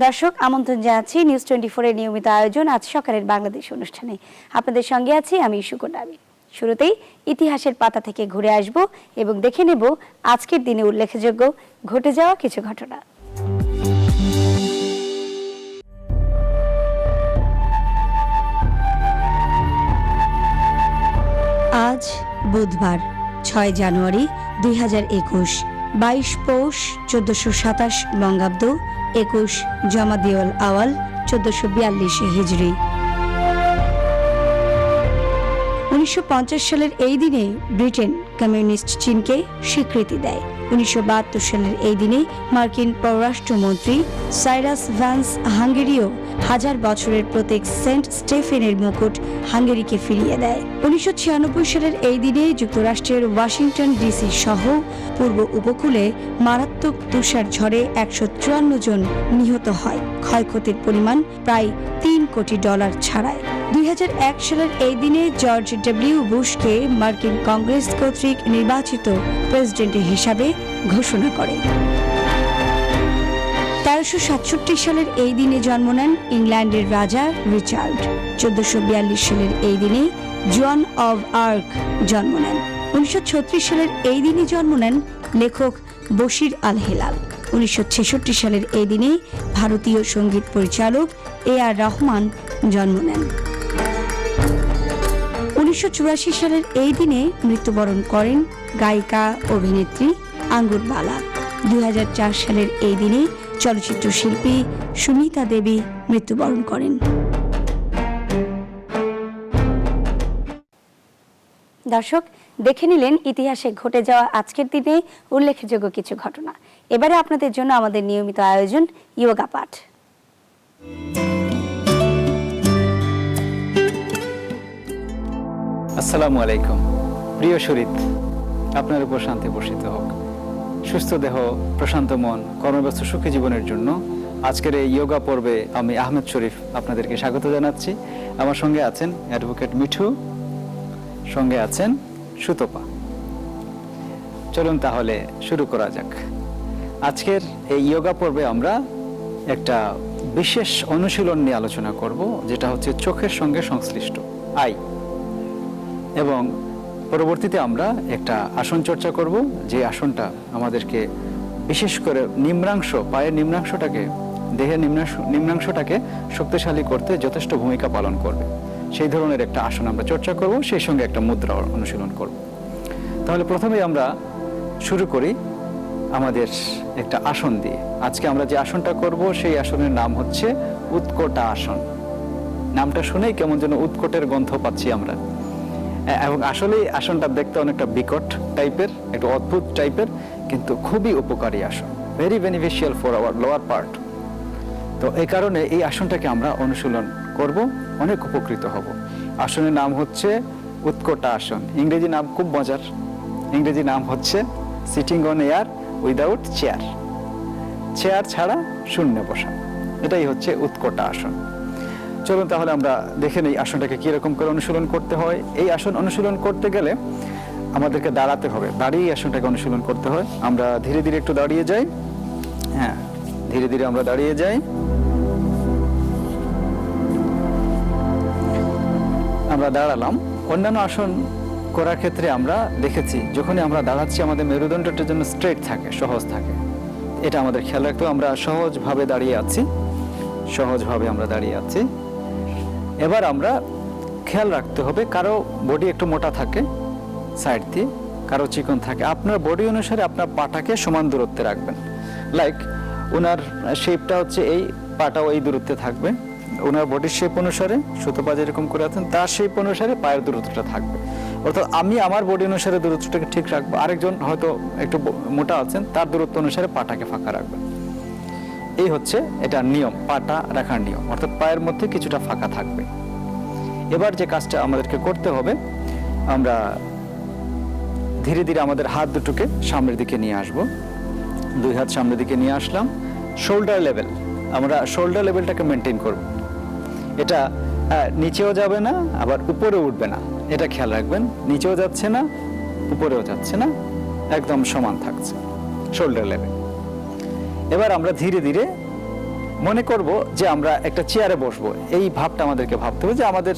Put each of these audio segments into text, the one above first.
দর্শক আমন্ত্রণ জানাচ্ছি নিউজ 24 এর নিয়মিত আয়োজন আজ সকালের বাংলাদেশ অনুষ্ঠানে। আপনাদের সঙ্গে আছি আমি সুকন্যাবী। শুরুতেই ইতিহাসের পাতা থেকে ঘুরে আসব এবং দেখে নেব আজকের দিনে উল্লেখযোগ্য ঘটে যাওয়া কিছু ঘটনা। আজ বুধবার 6 জানুয়ারি 2021, 22 পৌষ 1427 বঙ্গাব্দ, 21 জমাদিউল আওয়াল 1442 হিজরি। 1950 সালের এই দিনে ব্রিটেন কমিউনিস্ট চীনকে স্বীকৃতি দেয়। 1972 সালের এই দিনে মার্কিন পররাষ্ট্রমন্ত্রী সাইরাস ভ্যান্স হাঙ্গেরিও 1000 বছরের প্রতীক সেন্ট স্টেফেনের মুকুট হাঙ্গেরিকে ফিরিয়ে দেয়। 1996 সালের এই দিনে যুক্তরাষ্ট্রের ওয়াশিংটন ডিসি সহ পূর্ব উপকূলে মারাত্মক তুষার ঝড়ে 154 জন নিহত হয়। ক্ষয়ক্ষতির পরিমাণ প্রায় $3 কোটি ছাড়ায়। 2001 সালের এই দিনে জর্জ ডব্লিউ বুশকে মার্কিন কংগ্রেস কর্তৃক নির্বাচিত প্রেসিডেন্ট হিসাবে ঘোষণা করে। 1367 সালের এই দিনে জন্ম নেন ইংল্যান্ডের রাজা রিচার্ড। 1442 সালের এই দিনে জন অব আর্ক জন্ম নেন। 1936 সালের এই দিনে জন্ম নেন লেখক বশির আল হেলাল। 1966 সালের এই দিনে ভারতীয় সঙ্গীত পরিচালক A.R. রহমান জন্ম নেন। 1984 সালের এই দিনে মৃত্যুবরণ করেন গায়িকা অভিনেত্রী আঙ্গুর বালা। 2004 সালের এই দিনে চলচ্চিত্র শিল্পী সুমিতা দেবী মৃত্যুবরণ করেন। দর্শক দেখে নিলেন ইতিহাসে ঘটে যাওয়া আজকের দিনে উল্লেখযোগ্য কিছু ঘটনা। এবারে আপনাদের জন্য আমাদের নিয়মিত আয়োজন ইয়োগা পাঠ। আসসালামু আলাইকুম। প্রিয় শরীর, আপনার উপর শান্তি বর্ষিত হোক। সুস্থ দেহ, প্রশান্ত মন, কর্মব্যস্ত সুখী জীবনের জন্য আজকের এই ইয়োগা পর্বে আমি আহমেদ শরীফ আপনাদেরকে স্বাগত জানাচ্ছি। আমার সঙ্গে আছেন অ্যাডভোকেট মিঠু, সঙ্গে আছেন সুতপা। চলুন তাহলে শুরু করা যাক। আজকের এই ইয়োগা পর্বে আমরা একটা বিশেষ অনুশীলন নিয়ে আলোচনা করব, যেটা হচ্ছে চোখের সঙ্গে সংশ্লিষ্ট আই। এবং পরবর্তীতে আমরা একটা আসন চর্চা করব, যে আসনটা আমাদেরকে বিশেষ করে নিম্নাংশ, পায়ের নিম্নাংশটাকে, দেহের নিম্নাংশটাকে শক্তিশালী করতে যথেষ্ট ভূমিকা পালন করবে। সেই ধরনের একটা আসন আমরা চর্চা করব, সেই সঙ্গে একটা মুদ্রা অনুশীলন করব। তাহলে প্রথমেই আমরা শুরু করি আমাদের একটা আসন দিয়ে। আজকে আমরা যে আসনটা করব সেই আসনের নাম হচ্ছে উৎকটা আসন। নামটা শুনেই কেমন যেন উৎকটের গন্ধ পাচ্ছি আমরা, এবং আসলে আসনটা দেখতে অনেকটা বিকট টাইপের, একটু অদ্ভুত টাইপের, কিন্তু খুবই উপকারী আসন, very beneficial for our lower part. তো এই কারণে এই আসনটাকে আমরা অনুশীলন করব, অনেক উপকৃত হব। আসনের নাম হচ্ছে উৎকটা আসন। ইংরেজি নাম খুব মজার, ইংরেজি নাম হচ্ছে sitting on air without chair, chair ছাড়া শূন্যে বসা। এটাই হচ্ছে উৎকটা আসন। চলুন তাহলে আমরা দেখে নেই আসনটাকে কিরকম করে অনুশীলন করতে হয়। এই আসন অনুশীলন করতে গেলে আমাদেরকে দাঁড়াতে হবে, দাঁড়িয়ে আসনটাকে অনুশীলন করতে হয়। আমরা ধীরে ধীরে একটু দাঁড়িয়ে যাই। হ্যাঁ, ধীরে ধীরে আমরা দাঁড়িয়ে যাই। আমরা দাঁড়ালাম। অন্যান্য আসন করার ক্ষেত্রে আমরা দেখেছি, যখনই আমরা দাঁড়াচ্ছি আমাদের মেরুদণ্ডটার জন্য স্ট্রেট থাকে, সহজ থাকে। এটা আমাদের খেয়াল রাখতে হবে। আমরা সহজভাবে দাঁড়িয়ে আছি, সহজভাবে আমরা দাঁড়িয়ে আছি। এবার আমরা খেয়াল রাখতে হবে, কারো বডি একটু মোটা থাকে সাইড দিয়ে, কারো চিকন থাকে। আপনার বডি অনুসারে আপনার পাটাকে সমান দূরত্বে রাখবেন। লাইক ওনার শেপটা হচ্ছে এই, পাটাও এই দূরত্বে থাকবে। ওনার বডির শেপ অনুসারে, সুতপা যেরকম করে আছেন তার শেপ অনুসারে পায়ের দূরত্বটা থাকবে। অর্থাৎ আমি আমার বডি অনুসারে দূরত্বটাকে ঠিক রাখবো, আরেকজন হয়তো একটু মোটা আছেন, তার দূরত্ব অনুসারে পাটাকে ফাঁকা রাখবেন। এই হচ্ছে এটা নিয়ম, পাটা রাখার নিয়ম, অর্থাৎ পায়ের মধ্যে কিছুটা ফাঁকা থাকবে। এবার যে কাজটা আমাদেরকে করতে হবে, আমরা ধীরে ধীরে আমাদের হাত দুটোকে সামনের দিকে নিয়ে আসব। দুই হাত সামনের দিকে নিয়ে আসলাম। শোল্ডার লেভেল, আমরা শোল্ডার লেভেলটাকে মেনটেন করব। এটা নিচেও যাবে না, আবার উপরেও উঠবে না, এটা খেয়াল রাখবেন। নিচেও যাচ্ছে না, উপরেও যাচ্ছে না, একদম সমান থাকছে শোল্ডার লেভেল। এবার আমরা ধীরে ধীরে মনে করব যে আমরা একটা চেয়ারে বসবো, এই ভাবটা আমাদেরকে ভাবতে হবে যে আমাদের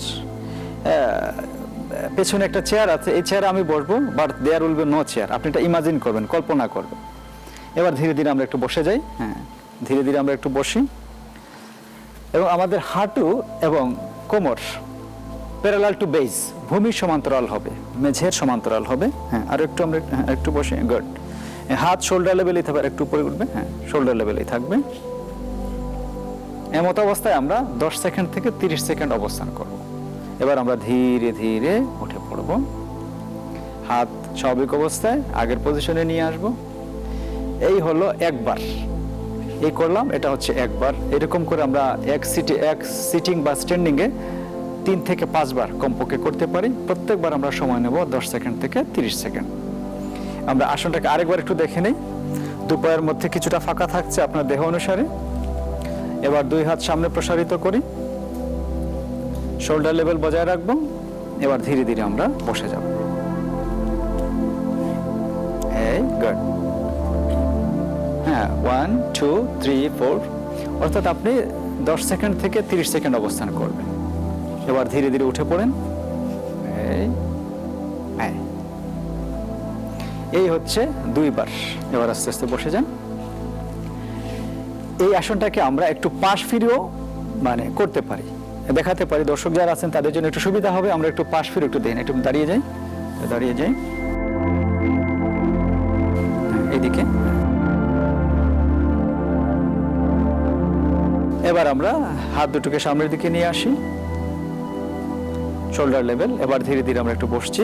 পেছনে একটা চেয়ার আছে, এই চেয়ারে আমি বসবো, but there will be no chair. আপনি এটা ইমাজিন করবেন, কল্পনা করবেন। এবার ধীরে ধীরে আমরা একটু বসে যাই, হ্যাঁ, ধীরে ধীরে আমরা একটু বসি এবং আমাদের হাঁটু এবং কোমর প্যারালাল টু বেস, ভূমির সমান্তরাল হবে, মেঝের সমান্তরাল হবে। হ্যাঁ, আর একটু আমরা একটু বসে, গুড। হাত শোল্ডার লেভেলেই থাকবে, একটু উপরে উঠবে, হ্যাঁ, শোল্ডার লেভেলেই থাকবে। এমত অবস্থায় আমরা 10 সেকেন্ড থেকে 30 সেকেন্ড অবস্থান করব। এবার আমরা ধীরে ধীরে উঠে পড়ব, হাত স্বাভাবিক অবস্থায় আগের পজিশনে নিয়ে আসব। এই হলো একবার, এই করলাম, এটা হচ্ছে একবার। এরকম করে আমরা এক সিটিং বা স্ট্যান্ডিং এ 3 থেকে 5 বার কমপক্ষে করতে পারি। প্রত্যেকবার আমরা সময় নেব 10 সেকেন্ড থেকে 30 সেকেন্ড। আমরা আসনটাকে আরেকবার একটু দেখে নেই। দুপায়ের মধ্যে কিছুটা ফাঁকা থাকছে আপনার দেহ অনুসারে। এবার 2 হাত সামনে প্রসারিত করি, শোল্ডার লেভেল বজায় রাখবো। এবার ধীরে ধীরে আমরা বসে যাব। এই গুড। হ্যাঁ, 1 2 3 4, অর্থাৎ আপনি 10 সেকেন্ড থেকে 30 সেকেন্ড অবস্থান করবেন। এবার ধীরে ধীরে উঠে পড়েন। এই হচ্ছে 2 বার। এবার আস্তে আস্তে বসে যান। এই আসনটাকে আমরা একটু পাশ ফিরেও মানে করতে পারি, দেখাতে পারি। দর্শক যারা আছেন তাদের জন্য একটু সুবিধা হবে। আমরা একটু পাশ ফিরে একটু দেখেন, একটু দাঁড়িয়ে যাই, দাঁড়িয়ে যাই এইদিকে। এবার আমরা হাত দুটোকে সামনের দিকে নিয়ে আসি, শোল্ডার লেভেল। এবার ধীরে ধীরে আমরা একটু বসছি,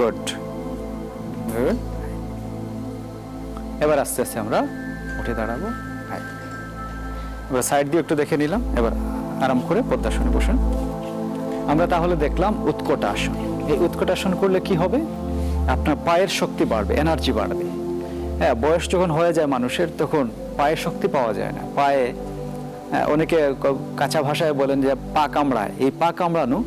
গুড গুড। এবার আস্তে আস্তে আমরা উঠে দাঁড়াবো। এবার সাইড দিয়ে একটু দেখে নিলাম। এবার আরাম করে পদ্মাসনে বসুন। আমরা তাহলে দেখলাম উৎকট আসন। এই উৎকট আসন করলে কি হবে? আপনার পায়ের শক্তি বাড়বে, এনার্জি বাড়বে। হ্যাঁ, বয়স যখন হয়ে যায় মানুষের, তখন পায়ে শক্তি পাওয়া যায় না। পায়ে অনেকে কাঁচা ভাষায় বলেন যে পা কামড়ায়। এই পা কামড়ানো,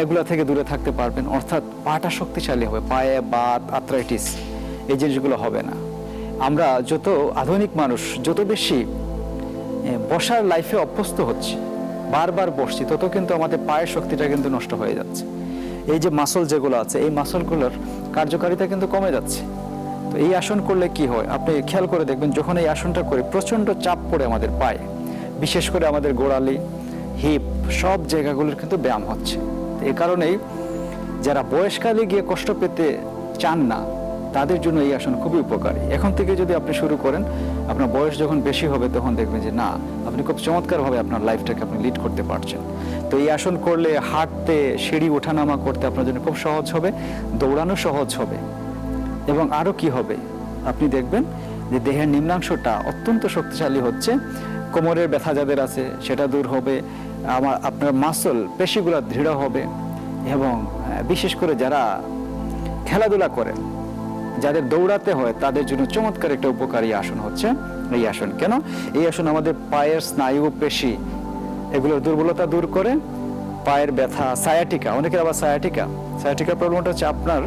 এগুলা থেকে দূরে থাকতে পারবেন। অর্থাৎ পাটা শক্তিশালী হবে, পায়ে বাত, আর্থ্রাইটিস এই জিনিসগুলো হবে না। আমরা যত আধুনিক মানুষ যত বেশি বসার লাইফে অভ্যস্ত হচ্ছি, বারবার বসছি, তত কিন্তু আমাদের পায়ের শক্তিটা কিন্তু নষ্ট হয়ে যাচ্ছে। এই যে মাসল যেগুলো আছে, এই মাসলগুলোর কার্যকারিতা কিন্তু কমে যাচ্ছে। তো এই আসন করলে কি হয়, আপনি খেয়াল করে দেখবেন, যখন এই আসনটা করি প্রচণ্ড চাপ পড়ে আমাদের পায়ে, বিশেষ করে আমাদের গোড়ালি, হিপ, সব জায়গাগুলোর কিন্তু ব্যায়াম হচ্ছে। এই কারণেই যারা বয়সকালে গিয়ে কষ্ট পেতে চান না, তাদের জন্য এই আসন খুবই উপকারী। এখন থেকে যদি আপনি শুরু করেন, আপনার বয়স যখন বেশি হবে তখন দেখবেন যে না, আপনি খুব চমৎকারভাবে আপনার লাইফটাকে আপনি লিড করতে পারছেন। তো এই আসন করলে হাঁটতে, সিঁড়ি ওঠানামা করতে আপনার জন্য খুব সহজ হবে, দৌড়ানো সহজ হবে। এবং আরও কি হবে, আপনি দেখবেন যে দেহের নিম্নাংশটা অত্যন্ত শক্তিশালী হচ্ছে। কোমরের ব্যথা যাদের আছে সেটা দূর হবে, আপনার মাসল পেশিগুলো দৃঢ় হবে। এবং বিশেষ করে যারা খেলাধুলা করেন, যাদের দৌড়াতে হয়, তাদের জন্য চমৎকার একটা উপকারী আসন হচ্ছে এই আসন। কেন? এই আসন আমাদের পায়ের স্নায়ু, পেশি এগুলোর দুর্বলতা দূর করে। পায়ের ব্যথা, সায়াটিকা, অনেকের আবার সায়াটিকা প্রবলেমটা হচ্ছে আপনার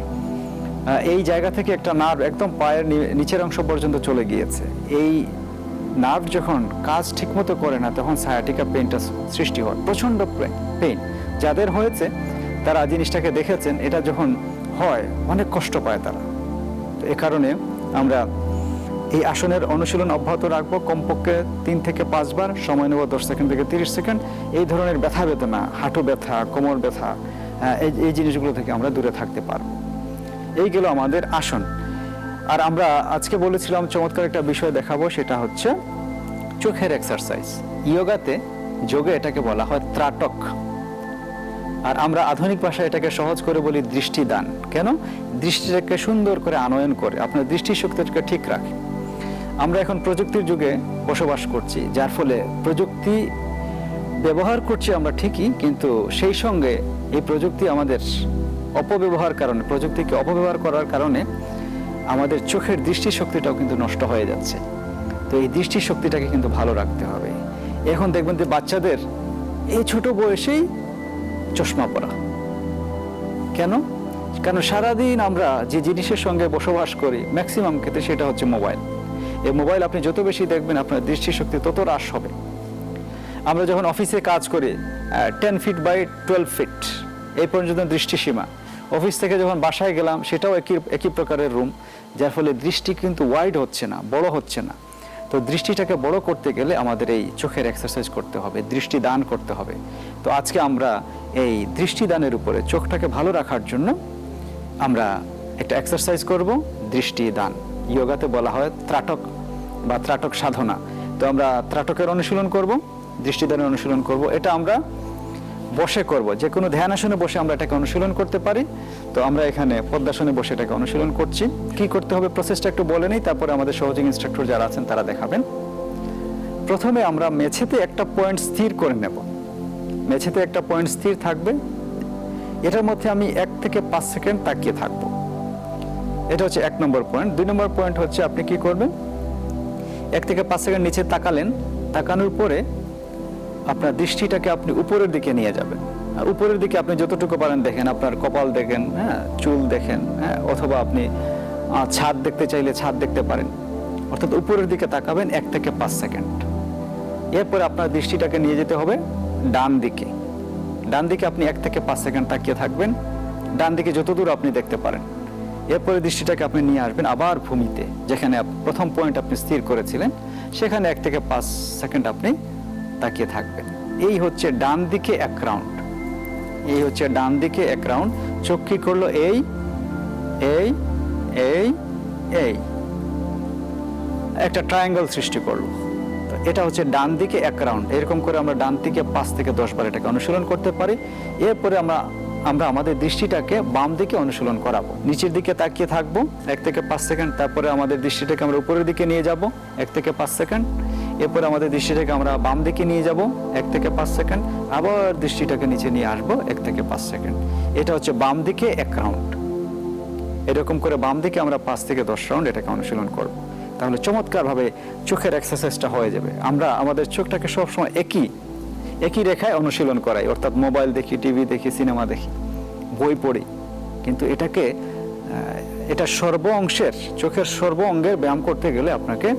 এই জায়গা থেকে একটা নার্ভ একদম পায়ের নিচের অংশ পর্যন্ত চলে গিয়েছে। এই নার্ভ যখন কাজ ঠিকমতো করে না, তখন সায়াটিকা পেইনটা সৃষ্টি হয়, প্রচন্ড পেইন। যাদের হয়েছে তারা জিনিসটাকে দেখেছেন, এটা যখন হয় অনেক কষ্ট পায় তারা। তো এ কারণে আমরা এই আসনের অনুশীলন অব্যাহত রাখবো, কমপক্ষে 3 থেকে 5 বার, সময় নেব 10 সেকেন্ড থেকে 30 সেকেন্ড। এই ধরনের ব্যথা বেদনা, হাঁটু ব্যথা, কোমর ব্যথা, এই জিনিসগুলো থেকে আমরা দূরে থাকতে পারবো। এই গেল আমাদের আসন। আর আমরা আজকে বলেছিলাম চমৎকার একটা বিষয় দেখাবো, সেটা হচ্ছে চোখের এক্সারসাইজ। যোগে এটাকে বলা হয় ত্রাটক। আর আমরা আধুনিক ভাষায় এটাকে সহজ করে বলি দৃষ্টিদান। কেন? দৃষ্টিটাকে সুন্দর করে আনয়ন করে, আপনার দৃষ্টিশক্তিটাকে ঠিক রাখে। আমরা এখন প্রযুক্তির যুগে বসবাস করছি, যার ফলে প্রযুক্তি ব্যবহার করছি আমরা ঠিকই, কিন্তু সেই সঙ্গে এই প্রযুক্তি আমাদের প্রযুক্তিকে অপব্যবহার করার কারণে আমাদের চোখের দৃষ্টিশক্তিটাও কিন্তু নষ্ট হয়ে যাচ্ছে। তো এই দৃষ্টিশক্তিটাকে কিন্তু ভালো রাখতে হবে। এখন দেখবেন যে বাচ্চাদের এই ছোট বয়সেই চশমা পরা। কেন? কারণ সারাদিন আমরা যে জিনিসের সঙ্গে বসবাস করি, ম্যাক্সিমাম ক্ষেত্রে সেটা হচ্ছে মোবাইল। এই মোবাইল আপনি যত বেশি দেখবেন আপনার দৃষ্টিশক্তি তত হ্রাস হবে। আমরা যখন অফিসে কাজ করি 10 ফিট বাই 12 ফিট এই পর্যন্ত দৃষ্টিসীমা। অফিস থেকে যখন বাসায় গেলাম সেটাও একই প্রকারের রুম, যার ফলে দৃষ্টি কিন্তু ওয়াইড হচ্ছে না, বড় হচ্ছে না। তো দৃষ্টিটাকে বড় করতে গেলে আমাদের এই চোখের এক্সারসাইজ করতে হবে, দৃষ্টি দান করতে হবে। তো আজকে আমরা এই দৃষ্টি দানের উপরে চোখটাকে ভালো রাখার জন্য আমরা একটা এক্সারসাইজ করব, দৃষ্টি দান। যোগাতে বলা হয় ত্রাটক বা ত্রাটক সাধনা। তো আমরা ত্রাটকের অনুশীলন করব, দৃষ্টিদানের অনুশীলন করব। এটা আমরা বসে করব, যে কোনো ধ্যানাসনে বসে আমরা এটাকে অনুশীলন করতে পারি। তো আমরা এখানে পদ্মাসনে বসে এটাকে অনুশীলন করছি। কি করতে হবে প্রসেসটা একটু বলে নেই, তারপরে আমাদের সহযোগী ইনস্ট্রাক্টর যারা আছেন তারা দেখাবেন। প্রথমে আমরা মেঝেতে একটা পয়েন্ট স্থির করে নেব। মেঝেতে একটা পয়েন্ট স্থির থাকবে, এটার মধ্যে আমি 1 থেকে 5 সেকেন্ড তাকিয়ে থাকব। এটা হচ্ছে 1 নম্বর পয়েন্ট। 2 নম্বর পয়েন্ট হচ্ছে আপনি কি করবেন, 1 থেকে 5 সেকেন্ড নিচে তাকালেন, তাকানোর পরে আপনার দৃষ্টিটাকে আপনি উপরের দিকে নিয়ে যাবেন। উপরের দিকে আপনি যতটুকু পারেন দেখেন, আপনার কপাল দেখেন, হ্যাঁ, চুল দেখেন, হ্যাঁ, অথবা আপনি ছাদ দেখতে চাইলে ছাদ দেখতে পারেন। অর্থাৎ উপরের দিকে তাকাবেন 1 থেকে 5 সেকেন্ড। এরপরে আপনার দৃষ্টিটাকে নিয়ে যেতে হবে ডান দিকে। ডান দিকে আপনি 1 থেকে 5 সেকেন্ড তাকিয়ে থাকবেন, ডান দিকে যতদূর আপনি দেখতে পারেন। এরপরে দৃষ্টিটাকে আপনি নিয়ে আসবেন আবার ভূমিতে, যেখানে প্রথম পয়েন্ট আপনি স্থির করেছিলেন, সেখানে 1 থেকে 5 সেকেন্ড আপনি তাকিয়ে থাকবেন। এই হচ্ছে ডান দিকে 1 রাউন্ড। এই হচ্ছে ডান দিকে 1 রাউন্ড। চোখ কি করলো, এই এই এই এই একটা ট্রায়াঙ্গেল সৃষ্টি করলো। তো এটা হচ্ছে ডান দিকে 1 রাউন্ড। এরকম করে আমরা ডান দিকে 5 থেকে 10 বার এটাকে অনুশীলন করতে পারি। এরপরে আমরা আমাদের দৃষ্টিটাকে বাম দিকে অনুশীলন করাবো। নিচের দিকে তাকিয়ে থাকবো 1 থেকে 5 সেকেন্ড। তারপরে আমাদের দৃষ্টিটাকে আমরা উপরের দিকে নিয়ে যাব 1 থেকে 5 সেকেন্ড। এরপরে আমাদের দৃষ্টিটাকে আমরা বাম দিকে নিয়ে যাব 1 থেকে 5 সেকেন্ড। আবার দৃষ্টিটাকে নিচে নিয়ে আসবো 1 থেকে 5 সেকেন্ড। এটা হচ্ছে বাম দিকে 1 রাউন্ড। এরকম করে বাম দিকে আমরা 5 থেকে 10 রাউন্ড এটাকে অনুশীলন করব। তাহলে চমৎকারভাবে চোখের এক্সারসাইজটা হয়ে যাবে। আমরা আমাদের চোখটাকে সবসময় একই রেখায় অনুশীলন করাই, অর্থাৎ মোবাইল দেখি, টিভি দেখি, সিনেমা দেখি, বই পড়ি, কিন্তু এটা সর্ব অংশের, চোখের সর্ব অঙ্গের ব্যায়াম করতে গেলে আপনাকে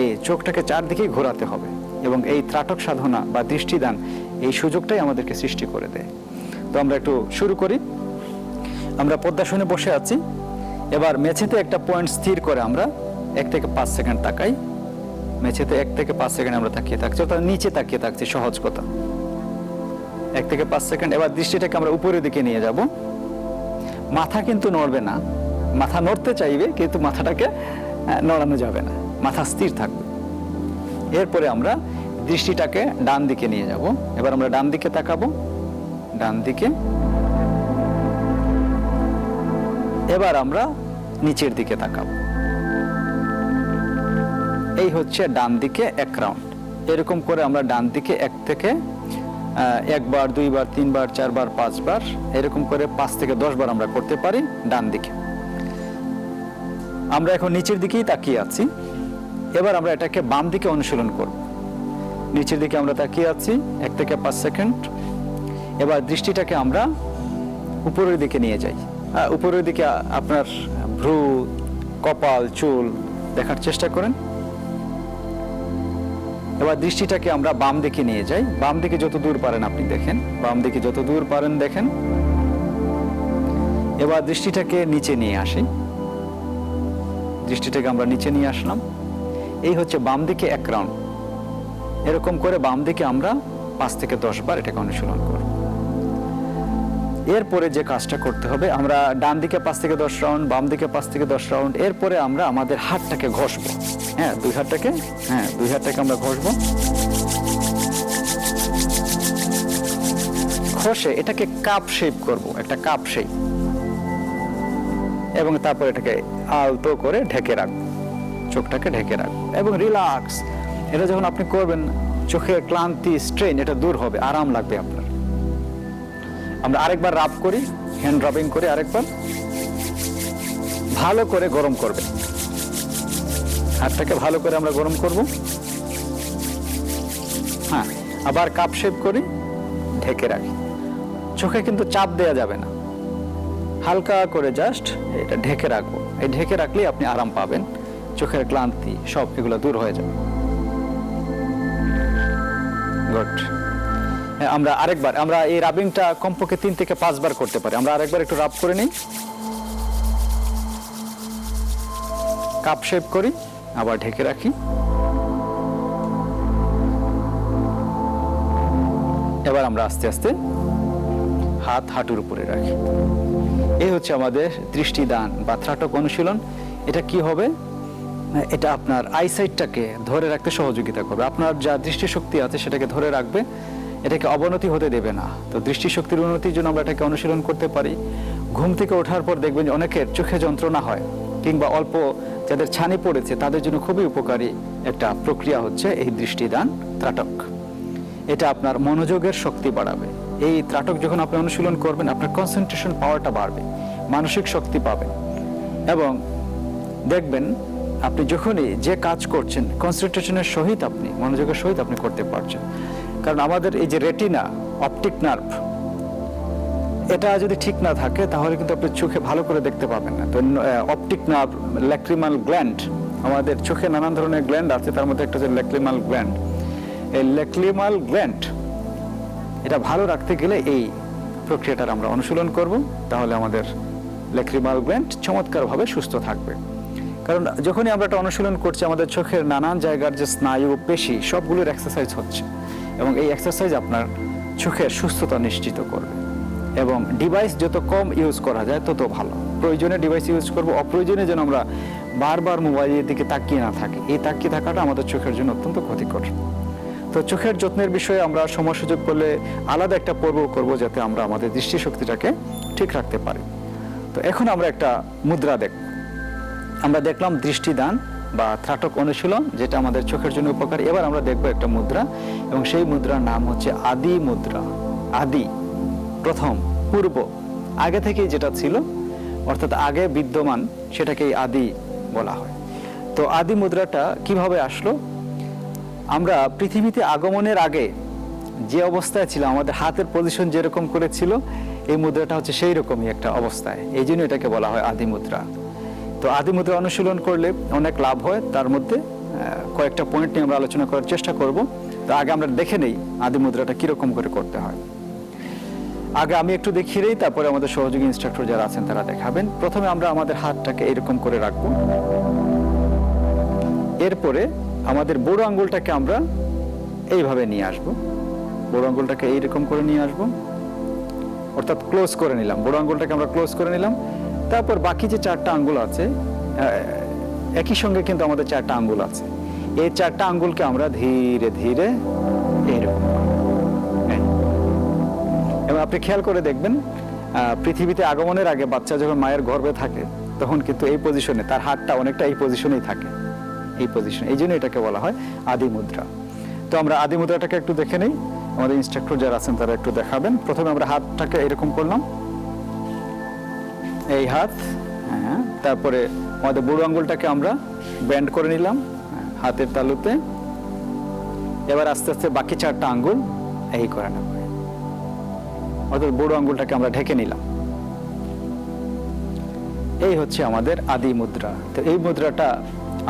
এই চোখটাকে চারদিকেই ঘোরাতে হবে। এবং এই ত্রাটক সাধনা বা দৃষ্টিদান এই সুযোগটাই আমাদেরকে সৃষ্টি করে দেয়। তো আমরা একটু শুরু করি। আমরা পদ্মাসনে বসে আছি। এবার মেঝেতে একটা পয়েন্ট স্থির করে আমরা 1 থেকে 5 সেকেন্ড তাকাই। মেঝেতে 1 থেকে 5 সেকেন্ড আমরা তাকিয়ে থাকছি, অর্থাৎ নিচে তাকিয়ে থাকছি, সহজ কথা। 1 থেকে 5 সেকেন্ড। এবার দৃষ্টিটাকে আমরা উপরের দিকে নিয়ে যাব। মাথা কিন্তু নড়বে না, মাথা নড়তে চাইবে কিন্তু মাথাটাকে নড়ানো যাবে না, মাথা স্থির থাকবে। এরপরে আমরা দৃষ্টিটাকে ডান দিকে নিয়ে যাব। এবার আমরা ডান দিকে তাকাবো, ডান দিকে। এবার আমরা নিচের দিকে তাকাবো। এই হচ্ছে ডান দিকে 1 রাউন্ড। এরকম করে আমরা ডান দিকে 1 থেকে 1 বার, 2 বার, 3 বার, 4 বার, 5 বার, এরকম করে 5 থেকে 10 বার আমরা করতে পারি ডান দিকে। আমরা এখন নিচের দিকেই তাকিয়ে আছি। এবার আমরা এটাকে বাম দিকে অনুশীলন করব। নিচের দিকে আমরা তাকিয়ে আছি 1 থেকে 5 সেকেন্ড। এবার দৃষ্টিটাকে আমরা উপরের দিকে নিয়ে যাই। উপরের দিকে আপনার ভ্রু, কপাল, চুল দেখার চেষ্টা করেন। এবার দৃষ্টিটাকে আমরা বাম দিকে নিয়ে যাই। বাম দিকে যত দূর পারেন আপনি দেখেন, বাম দিকে যত দূর পারেন দেখেন। এবার দৃষ্টিটাকে নিচে নিয়ে আসি। দৃষ্টিটাকে আমরা নিচে নিয়ে আসলাম। এই হচ্ছে বাম দিকে 1 রাউন্ড। এরকম করে বাম দিকে আমরা 5 থেকে 10 বার এটাকে অনুশীলন করব। এরপরে যে কাজটা করতে হবে, আমরা ডান দিকে 5 থেকে 10 রাউন্ড, বাম দিকে 5 থেকে 10 রাউন্ড। এরপরে আমরা আমাদের হাতটাকে ঘষবো। হ্যাঁ, দুই হাতটাকে আমরা ঘষবো। ঘষে এটাকে কাপ শেপ করব, একটা কাপ শেপ। এবং তারপর এটাকে আলতো করে ঢেকে রাখবো, চোখটাকে ঢেকে রাখবো এবং রিল্যাক্স। এটা যখন আপনি করবেন চোখের ক্লান্তি, স্ট্রেন এটা দূর হবে, আরাম লাগবে আপনার। আমরা আরেকবার রাব করি, হ্যান্ড রাবিং করে আরেকবার ভালো করে গরম করবে। হাতটাকে ভালো করে আমরা গরম করব। হ্যাঁ, আবার কাপ শেপ করি, ঢেকে রাখি। চোখে কিন্তু চাপ দেয়া যাবে না, হালকা করে জাস্ট এটা ঢেকে রাখবো। এই ঢেকে রাখলেই আপনি আরাম পাবেন, চোখের ক্লান্তি সব এগুলো দূর হয়ে যাবে। গুড। আমরা আরেকবার আমরা এই রাবিংটা কমপক্ষে 3 থেকে 5 বার করতে পারি। আমরা আরেকবার একটু রাব করে নিই, কাপ শেপ করি, আবার ঢেকে রাখি। এবার আমরা আস্তে আস্তে হাত হাঁটুর উপরে রাখি। এই হচ্ছে আমাদের দৃষ্টিদান বা ত্রাটক অনুশীলন। এটা কি হবে, এটা আপনার আইসাইটটাকে ধরে রাখতে সহযোগিতা করবে। আপনার যা দৃষ্টিশক্তি আছে সেটাকে ধরে রাখবে, এটাকে অবনতি হতে দেবে না। তো দৃষ্টিশক্তির উন্নতির জন্য আমরা এটাকে অনুশীলন করতে পারি। ঘুম থেকে ওঠার পর দেখবেন যে অনেকের চোখে যন্ত্রণা হয়, কিংবা অল্প যাদের ছানি পড়েছে তাদের জন্য খুবই উপকারী একটা প্রক্রিয়া হচ্ছে এই দৃষ্টিদান ত্রাটক। এটা আপনার মনোযোগের শক্তি বাড়াবে। এই ত্রাটক যখন আপনি অনুশীলন করবেন, আপনার কনসেন্ট্রেশন পাওয়ারটা বাড়বে, মানসিক শক্তি পাবেন, এবং দেখবেন আপনি যখনই যে কাজ করছেন কনসেন্ট্রেশনের সহিত, আপনি মনোযোগের সহিত আপনি করতে পারছেন। কারণ আমাদের এই যে রেটিনা, অপটিক নার্ভ, এটা যদি ঠিক না থাকে তাহলে কিন্তু আপনি চোখে ভালো করে দেখতে পাবেন না। তো অপটিক নার্ভ, ল্যাক্রিমাল গ্ল্যান্ড, আমাদের চোখে নানান ধরনের গ্ল্যান্ড আছে, তার মধ্যে একটা হচ্ছে ল্যাক্রিমাল গ্ল্যান্ড। এই ল্যাক্রিমাল গ্ল্যান্ড এটা ভালো রাখতে গেলে এই প্রক্রিয়াটার আমরা অনুশীলন করব, তাহলে আমাদের ল্যাক্রিমাল গ্ল্যান্ড চমৎকারভাবে সুস্থ থাকবে। কারণ যখনই আমরা এটা অনুশীলন করছি, আমাদের চোখের নানান জায়গার যে স্নায়ু, পেশি, সবগুলোর এক্সারসাইজ হচ্ছে, এবং এই এক্সারসাইজ আপনার চোখের সুস্থতা নিশ্চিত করবে। এবং ডিভাইস যত কম ইউজ করা যায় তত ভালো। প্রয়োজনে ডিভাইস ইউজ করব, অপ্রয়োজনে যেন আমরা বারবার মোবাইলের দিকে তাকিয়ে না থাকি। এই তাকিয়ে থাকাটা আমাদের চোখের জন্য অত্যন্ত ক্ষতিকর। তো চোখের যত্নের বিষয়ে আমরা সময় সুযোগ করলে আলাদা একটা পর্ব করব, যাতে আমরা আমাদের দৃষ্টিশক্তিটাকে ঠিক রাখতে পারি। তো এখন আমরা একটা মুদ্রা দেখব। আমরা দেখলাম দৃষ্টিদান বা ত্রাটক অনুশীলন, যেটা আমাদের চোখের জন্য উপকারী। এবার আমরা দেখব একটা মুদ্রা, এবং সেই মুদ্রার নাম হচ্ছে আদি মুদ্রা। আদি, প্রথম, পূর্ব, আগে থেকে যেটা ছিল, অর্থাৎ আগে বিদ্যমান, সেটাকেই আদি বলা হয়। তো আদি মুদ্রাটা কিভাবে আসলো? আমরা পৃথিবীতে আগমনের আগে যে অবস্থায় ছিল, আমাদের হাতের পজিশন যেরকম করে ছিল, এই মুদ্রাটা হচ্ছে সেই রকমই একটা অবস্থায়। এই জন্য এটাকে বলা হয় আদি মুদ্রা। তো আদি মুদ্রা অনুশীলন করলে অনেক লাভ হয়। তার মধ্যে কয়েকটা পয়েন্ট নিয়ে আমরা আলোচনা করার চেষ্টা করব। তো আগে আমরা দেখে নেই আদি মুদ্রাটা কিরকম করে করতে হয়। আগে আমি একটু দেখিয়ে দিই, তারপরে আমাদের সহযোগী ইনস্ট্রাক্টর যারা আছেন তারা দেখাবেন। প্রথমে আমরা আমাদের হাতটাকে এরকম করে রাখবো। এরপরে আমাদের বুড়ো আঙ্গুলটাকে আমরা এইভাবে নিয়ে আসব। বুড়ো আঙ্গুলটাকে এইরকম করে নিয়ে আসব, অর্থাৎ ক্লোজ করে নিলাম। বুড়ো আঙ্গুলটাকে আমরা ক্লোজ করে নিলাম। তারপর বাকি যে 4টা আঙ্গুল আছে, একই সঙ্গে কিন্তু আমাদের 4টা আঙ্গুল আছে। এই 4টা আঙ্গুলকে আমরা ধীরে ধীরে এইরকম, এবং আপনি খেয়াল করে দেখবেন, পৃথিবীতে আগমনের আগে বাচ্চা যখন মায়ের গর্ভে থাকে, তখন কিন্তু এই পজিশনে তার হাতটা অনেকটা এই পজিশনেই থাকে, এই পজিশন। এই জন্য এটাকে বলা হয় আদি মুদ্রা। তো আমরা আদি মুদ্রাটাকে একটু দেখে নেই, আমাদের ইনস্ট্রাক্টর যারা আছেন তারা একটু দেখাবেন। প্রথমে আমরা হাতটাকে এরকম করলাম, এই হাত, হ্যাঁ। তারপরে আমাদের বুড়ো আঙ্গুলটাকে আমরা ব্যান্ড করে নিলাম হাতের তালুতে। এবার আস্তে আস্তে বাকি 4টা আঙ্গুল এই করে নেব, অর্থাৎ বুড়ো আঙ্গুলটাকে আমরা ঢেকে নিলাম। এই হচ্ছে আমাদের আদি মুদ্রা। তো এই মুদ্রাটা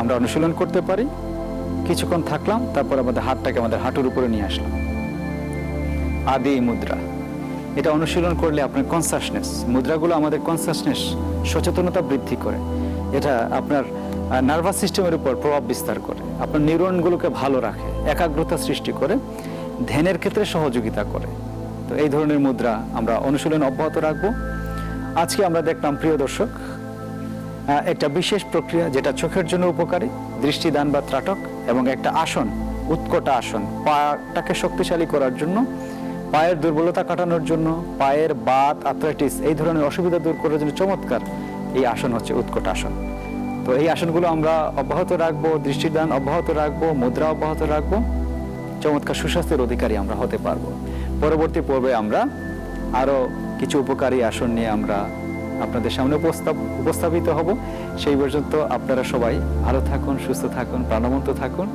আমরা অনুশীলন করতে পারি। কিছুক্ষণ থাকলাম, তারপর আমাদের হাতটাকে আমাদের হাঁটুর উপরে নিয়ে আসলাম। আদি মুদ্রা, এটা অনুশীলন করলে আপনার কনসাসনেস, মুদ্রাগুলো আমাদের কনসাসনেস, সচেতনতা বৃদ্ধি করে। এটা আপনার নার্ভাস সিস্টেমের উপর প্রভাব বিস্তার করে, আপনার নিউরনগুলোকে ভালো রাখে, একাগ্রতা সৃষ্টি করে, ধ্যানের ক্ষেত্রে সহযোগিতা করে। তো এই ধরনের মুদ্রা আমরা অনুশীলন অব্যাহত রাখবো। আজকে আমরা দেখলাম, প্রিয় দর্শক, একটা বিশেষ প্রক্রিয়া যেটা চোখের জন্য উপকারী, দৃষ্টিদান বা ত্রাটক, এবং একটা আসন, উৎকটা আসন, পাটাকে শক্তিশালী করার জন্য, পায়ের দুর্বলতা কাটানোর জন্য, পায়ের বাত, আর্থ্রাইটিস, এই ধরনের অসুবিধা দূর করার জন্য চমৎকার এই আসন হচ্ছে উৎকট আসন। তো এই আসনগুলো আমরা অব্যাহত রাখবো, দৃষ্টিদান অব্যাহত রাখবো, মুদ্রা অব্যাহত রাখবো। চমৎকার সুস্বাস্থ্যের অধিকারী আমরা হতে পারবো। পরবর্তী পর্বে আমরা আরো কিছু উপকারী আসন নিয়ে আমরা আপনাদের সামনে উপস্থাপিত হব। সেই পর্যন্ত আপনারা সবাই ভালো থাকুন, সুস্থ থাকুন, প্রাণবন্ত থাকুন,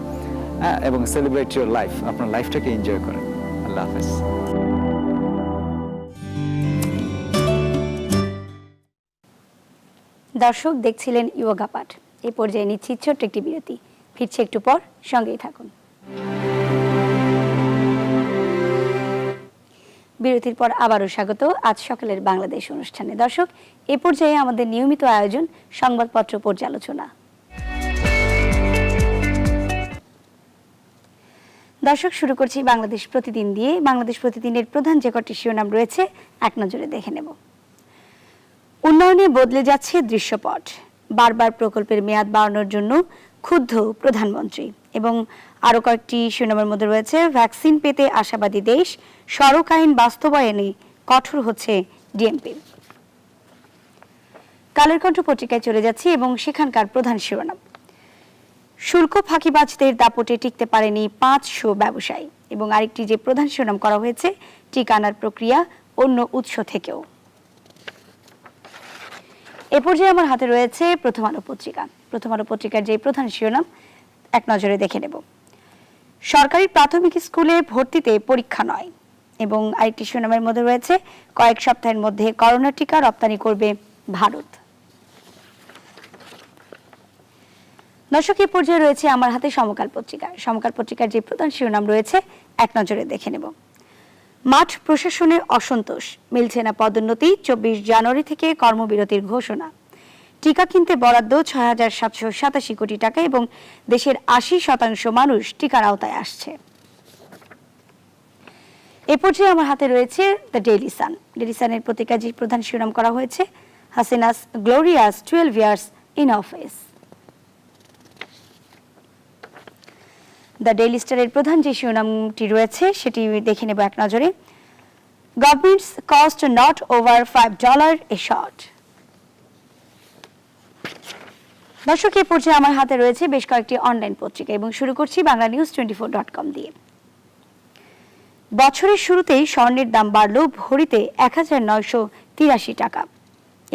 এবং সেলিব্রেট ইউর লাইফ, আপনার লাইফটাকে এনজয় করেন। আল্লাহ হাফেজ। দর্শক দেখছিলেন ইয়োগা পাঠ। এই পর্যায়ে নিচ্ছি ছোট্ট একটি বিরতি, ফিরছে একটু পর, সঙ্গেই থাকুন। বিরতির পর আবারও স্বাগত আজ সকালের বাংলাদেশ অনুষ্ঠানে। দর্শক, এ পর্যায়ে আমাদের নিয়মিত আয়োজন সংবাদপত্র পর্যালোচনা। দর্শক, শুরু করছি বাংলাদেশ প্রতিদিন দিয়ে। বাংলাদেশ প্রতিদিনের প্রধান যে কটি শিরোনাম রয়েছে এক নজরে দেখে নেব। উন্নয়নে বদলে যাচ্ছে দৃশ্যপট, বারবার প্রকল্পের মেয়াদ বাড়ানোর জন্য ক্ষুব্ধ প্রধানমন্ত্রী। এবং আরও কয়েকটি শিরোনামের মধ্যে রয়েছে ভ্যাকসিন পেতে আশাবাদী দেশ, সড়ক আইন বাস্তবায়নে কঠোর হচ্ছে ডিএমপি। কালের কণ্ঠ পত্রিকায় চলে যাচ্ছি এবং সেখানকার প্রধান শিরোনাম, শুল্ক ফাঁকিবাজদের দাপটে টিকতে পারেনি 500 ব্যবসায়ী। এবং আরেকটি যে প্রধান শিরোনাম করা হয়েছে, টিকা আনার প্রক্রিয়া অন্য উৎস থেকেও। এ পর্যায়ে আমার হাতে রয়েছে প্রথম আলো পত্রিকা। প্রথম আলো পত্রিকার যে প্রধান শিরোনাম এক নজরে দেখে নেব, সরকারি প্রাথমিক স্কুলে ভর্তিতে পরীক্ষা নয়। এবং আরেকটি শিরোনামের মধ্যে রয়েছে কয়েক সপ্তাহের মধ্যে করোনা টিকা রপ্তানি করবে ভারত। দর্শক, এই পর্যায়ে রয়েছে আমার হাতে সমকাল পত্রিকা। সমকাল পত্রিকার যে প্রধান শিরোনাম রয়েছে এক নজরে দেখে নেব, মাঠ প্রশাসনে অসন্তোষ, মিলছে না পদোন্নতি, 24 জানুয়ারি থেকে কর্মবিরতির ঘোষণা। টিকা কিনতে বরাদ্দ 6,787 কোটি টাকা এবং দেশের 80% মানুষ টিকার আওতায় আসছে। এ পর্যায়ে আমার হাতে রয়েছে দ্য ডেইলি সান। ডেইলি সানের পত্রিকার যে প্রধান শিরোনাম করা হয়েছে, Hasina's glorious 12 years in office. The daily স্টারের প্রধান যে শিরোনামটি রয়েছে সেটি দেখে নেব এক নজরে, governments cost not over $5 a shot. দর্শক, এই পর্যায়ে আমার হাতে রয়েছে বেশ কয়েকটি অনলাইন পত্রিকা এবং শুরু করছি banglanews24.com দিয়ে। বছরের শুরুতেই স্বর্ণের দাম বাড়ল ভরিতে 1983 টাকা।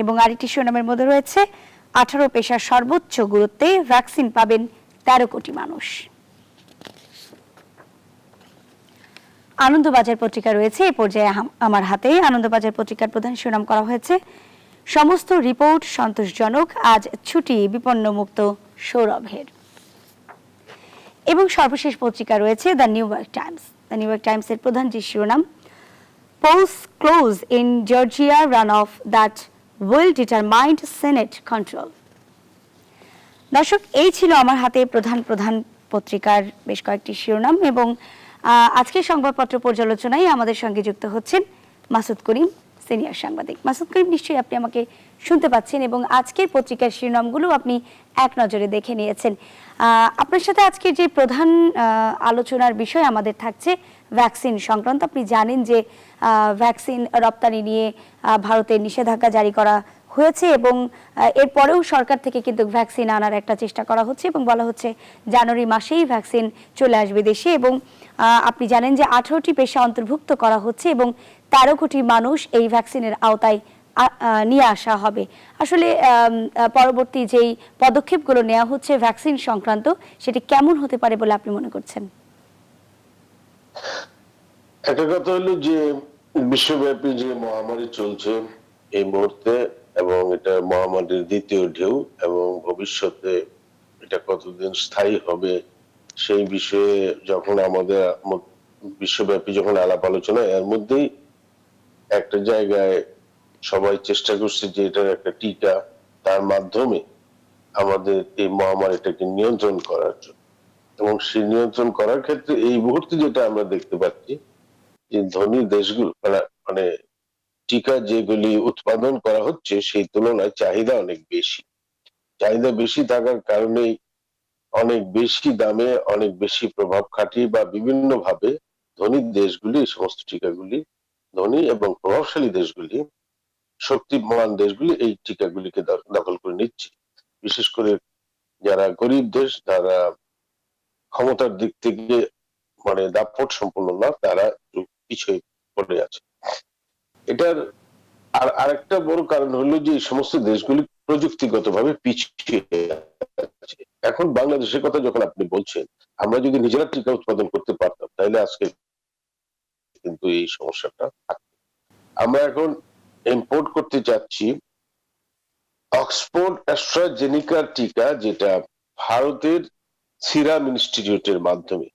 এবং আরেকটি শিরোনামের মধ্যে রয়েছে 18 পেশার সর্বোচ্চ গুরুত্বে ভ্যাকসিন পাবেন 13 কোটি মানুষ। আনন্দবাজার পত্রিকা রয়েছে এই পর্যায়ে আমার হাতে। আনন্দবাজার পত্রিকার প্রধান শিরোনাম করা হয়েছে, সমস্ত রিপোর্ট সন্তোষজনক, আজ ছুটি বিপন্নমুক্ত সৌরভের। এবং সর্বশেষ পত্রিকা রয়েছে দ্য নিউ ইয়র্ক টাইমস। দ্য নিউ ইয়র্ক টাইমসের প্রধান যে শিরোনাম, polls close in Georgia runoff that will determine senate control. দর্শক, এই ছিল আমার হাতে প্রধান প্রধান পত্রিকার বেশ কয়েকটি শিরোনাম। এবং আজকের সংবাদপত্র পর্যালোচনায় আমাদের সঙ্গে যুক্ত হচ্ছেন মাসুদ করিম, সিনিয়র সাংবাদিক। মাসুদ করিম, নিশ্চয়ই আপনি আমাকে শুনতে পাচ্ছেন এবং আজকের পত্রিকার শিরোনামগুলো আপনি এক নজরে দেখে নিয়েছেন। আপনার সাথে আজকের যে প্রধান আলোচনার বিষয় আমাদের থাকছে ভ্যাকসিন সংক্রান্ত। আপনি জানেন যে ভ্যাকসিন রপ্তানি নিয়ে ভারতের নিষেধাজ্ঞা জারি করা হয়েছে এবং এরপরেও সরকার থেকে কিন্তু ভ্যাকসিন আনার একটা চেষ্টা করা হচ্ছে এবং বলা হচ্ছে জানুয়ারি মাসেই ভ্যাকসিন চলে আসবে দেশে। এবং আপনি জানেন যে 18টি পেশা অন্তর্ভুক্ত করা হচ্ছে এবং 13 কোটি মানুষ এই ভ্যাকসিনের আওতায় নিয়ে আসা হবে। আসলে পরবর্তী যেই পদক্ষেপগুলো নেওয়া হচ্ছে ভ্যাকসিন সংক্রান্ত, সেটি কেমন হতে পারে বলে আপনি মনে করছেন? একটা কথা হলো যে বিশ্বব্যাপী যে মহামারী চলছে এই মুহূর্তে, এবং এটা মহামারীর দ্বিতীয় ঢেউ, এবং ভবিষ্যতে এটা কতদিন স্থায়ী হবে সেই বিষয়ে যখন আমাদের বিশ্বব্যাপী যখন আলাপ আলোচনা, এর মধ্যেই একটা জায়গায় সবাই চেষ্টা করছে যে এটার একটা টিকা, তার মাধ্যমে আমাদের এই মহামারীটাকে নিয়ন্ত্রণ করার জন্য। এবং সেই নিয়ন্ত্রণ করার ক্ষেত্রে এই মুহূর্তে যেটা আমরা দেখতে পাচ্ছি যে ধনী দেশগুলো মানে টিকা যেগুলি উৎপাদন করা হচ্ছে সেই তুলনায় চাহিদা অনেক বেশি। চাহিদা বেশি থাকার কারণেই অনেক বেশি দামে অনেক বেশি প্রভাব খাটিয়ে বা বিভিন্ন ভাবে ধনী দেশগুলি এই সমস্ত টিকাগুলি, ধনী এবং প্রভাবশালী দেশগুলি, শক্তিমান দেশগুলি এই টিকাগুলিকে দখল করে নিচ্ছে। বিশেষ করে যারা গরিব দেশ, যারা ক্ষমতার দিক থেকে মানে দাপট সম্পন্ন না, তারা পিছিয়ে পড়ে আছে। এটার আরেকটা বড় কারণ হলো যে এই সমস্ত দেশগুলি প্রযুক্তিগতভাবে পিছিয়ে আছে। এখন বাংলাদেশের কথা যখন আপনি বলছেন, আমরা যদি নিজেরা টিকা উৎপাদন করতে পারতাম তাহলে আজকে কিন্তু এই সমস্যাটা থাকতো। আমরা এখন ইম্পোর্ট করতে চাচ্ছি অক্সফোর্ড অ্যাস্ট্রাজেনিকার টিকা, যেটা ভারতের সিরাম ইনস্টিটিউটের মাধ্যমে,